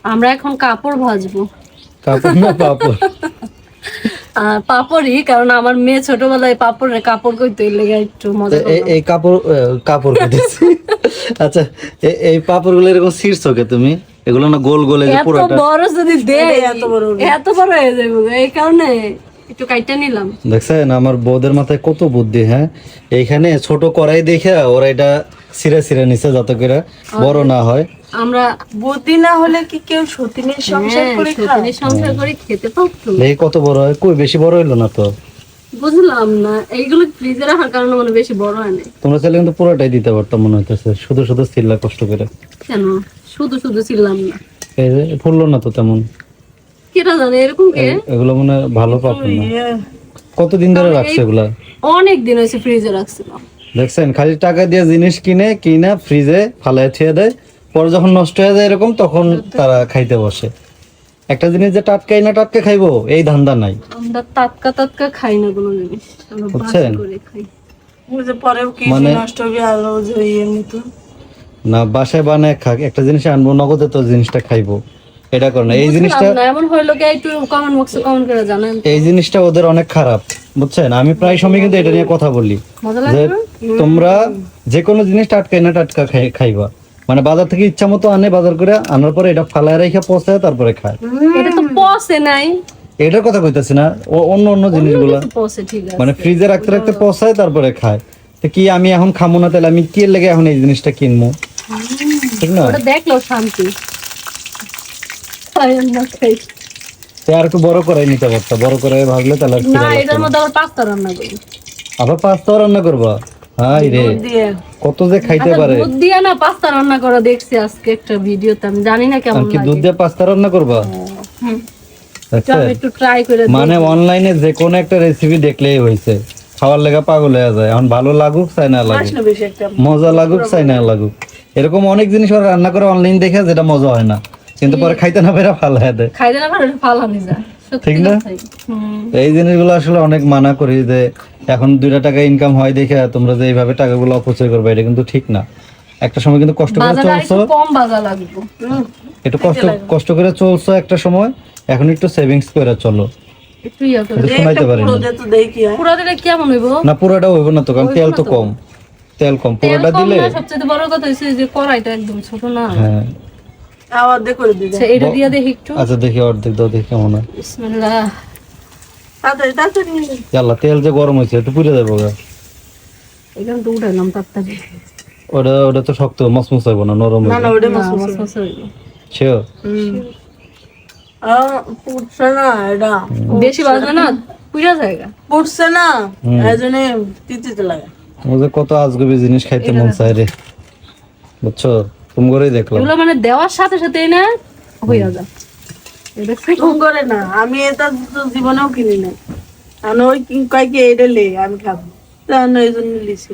আমরা এখন কাপড় ভাজবো। কাপড় না পাপড়? পাপড়ই, কারণ আমার মেয়ে ছোটবেলায় কাপড় কইতে লেগে একটু মজা করলাম। এই কাপড় কইতেছি। আচ্ছা, এই পাপড় গুলো এরকম ছিঁড়ছো কে তুমি? এগুলো না গোল গোল, এই যে এত পুরোটা বড় যদি দেয় এত বড় হয়ে যাবে, এই কারণে একটু কাইটা নিলাম। দেখছেন আমার বউদের মাথায় কত বুদ্ধি। হ্যাঁ, এইখানে ছোট কড়াই দেখে ওরা এটা ছিঁড়ে ছিঁড়ে নিছে যাতে করে বড় না হয়। আমরা বুদ্ধি না হলে কি কেউ সতীনের সংসার করে খায়? সতীনের সংসার করে খেতে পারতো। এই কত বড় হয়, কই বেশি বড় হইলো না তো। বুঝলাম না, এইগুলো ফ্রিজে রাখার কারণে মানে বেশি বড় হয় না। তোমরা চাইলে কিন্তু পুরোটাই দিতে পারতাম মনে হইতেছে, শুধু শুধু ছিল্লা কষ্ট করে। কেন শুধু শুধু ছিলাম না? এই যে ফুললো না তো তেমন। কেটা জানে এরকম কে? এগুলো মনে হয় ভালো পাপড় না। কতদিন ধরে রাখছে এগুলা? অনেক দিন হয়েছে ফ্রিজে রাখছিলাম। দেখছেন, খালি টাকা দিয়ে জিনিস কিনা ফ্রিজে ফালায় থুয়ে দেয়, পরে যখন নষ্ট হয়ে যায় এরকম তখন তারা খাইতে বসে। একটা জিনিস যে টাটকাই না টাটকা খাইবো এই ধান্দা নাই। আমরা টাটকা খাই না কোনো জিনিস, আমরা বাসি বুঝছেন? করে খাই। বুঝে পরেও কি মানে- নষ্ট হবে আর ও যে এমনি তো না বাসায় বানায় খাক, একটা জিনিস আনবো নগদে তো জিনিসটা খাইবো, এটা করে না। এই জিনিসটা বুঝলাম না, এমন হইলো কি একটু কমেন্ট বক্সে কমেন্ট করে জানেন। এই জিনিসটা ওদের অনেক খারাপ, বুঝছেন? আমি প্রায় সময় কিন্তু এটা নিয়ে কথা বলি মজা যে লাগবে। তোমরা যে কোনো জিনিস টাটকাই না টাটকা খাইবা। মানে বাজার থেকে ইচ্ছা মতো আনে, বাজার করে আনার পরে এটা ফালায় রেখে পচে তারপরে খায়। এটা তো পচে নাই। এটার কথা কইতাছি না, অন্য জিনিসগুলো কিন্তু পচে ঠিক আছে। মানে ফ্রিজে রাখতে রাখতে পচায় তারপরে খায়। তো কি আমি এখন খামো না, তাহলে আমি কি লেগে এখন এই জিনিসটা কিনবো? ঠিক না? ওটা দেখলো শান্তি। খাই না খাই। তো আর একটু বড় করে নিতে পারতা, বড় করে ভাগলে তাহলে আর না, খিদা লাগতো এটার না। মধ্যে আবার পাস্তা রান্না করি। আবার পাস্তা রান্না করবা? হাই রে, দিয়ে কত যে খাইতে আচ্ছা, পারে। দুধ দিয়ে না পাস্তা রান্না করা দেখছি আজকে একটা ভিডিওতে, আমি জানি না আর কেমন কি দুধ লাগে। দিয়ে পাস্তা রান্না করবা? হুম, দেখছেন? আমি একটু ট্রাই করে মানে অনলাইনে যে কোনো একটা রেসিপি দেখলেই হয়েছে, খাওয়ার লেগা পাগল হয়ে যায়। এখন ভালো লাগুক চাই না লাগুক, আসলে বেশি একটা মজা লাগুক চাই না লাগুক, এরকম অনেক জিনিস ওরা রান্না করে অনলাইন দেখে যেটা মজা হয় না, কিন্তু পরে খাইতে না পেরে ফালায় দেয়। খাইতে না পারে ফালানি যায়। সত্যি ঠিক না? কথাই। হুম। এই জিনিসগুলো আসলে অনেক মানা করি যে এখন 2টা টাকা ইনকাম হয় দেখে তোমরা যে এইভাবে টাকাগুলো অপচয় করবে, এটা কিন্তু ঠিক না। একটা সময় কিন্তু কষ্ট করে বাজারে চলছো, আরেকটু কম বাজা লাগবে। একটু কষ্ট করে চলছো একটা সময়, এখন একটু সেভিংস করে চলো। একটু ইয়া করে। এটা শোনাইতে পারি না। পুরোটা তো দেখি হয়। পুরো দিলে কেমন হইব? না পুরোটা হইব না তো, কারণ তেল তো কম, তেল কম। তেল পুরোটা কম দিলে না, সবচেয়ে বড় কথা হচ্ছে যে কড়াইটা একদম ছোট না। হ্যাঁ। আবার দিয়ে করে দিবে আচ্ছা, এটা দিয়ে দেখি একটু। আচ্ছা দেখি অর্ধেক দাও, দেখি কেমন হয়। বিসমিল্লাহ। তাড়াতাড়ি তাড়াতাড়ি নিয়ে যাও। আল্লাহ, তেল যে গরম হয়েছে একটু পুড়ে যাবো গা। এখানে তো উঠাইলাম তাড়াতাড়ি। ওটা তো শক্ত মসমস হইব না, নরম না হইব। না ওটা না, মাছ আমার কাছে হইব। শিওর? পুড়ছে না এটা, বেশি বাজবে না, পুরা জায়গা। পুড়ছে না এই জন্য তিতিতে লাগে। ওদের কত আজগবি জিনিস খাইতে মন চায় রে, বুঝছো? তুমি করেই দেখলাম। এগুলো মানে দেওয়ার সাথে সাথেই না হইয়া যায়। এটা ফোন করে না, আমি এটা তো জীবনেও কিনি না। আমি ওই কয়েকে এটা লে আমি খাবো, তার এই জন্য লিছি।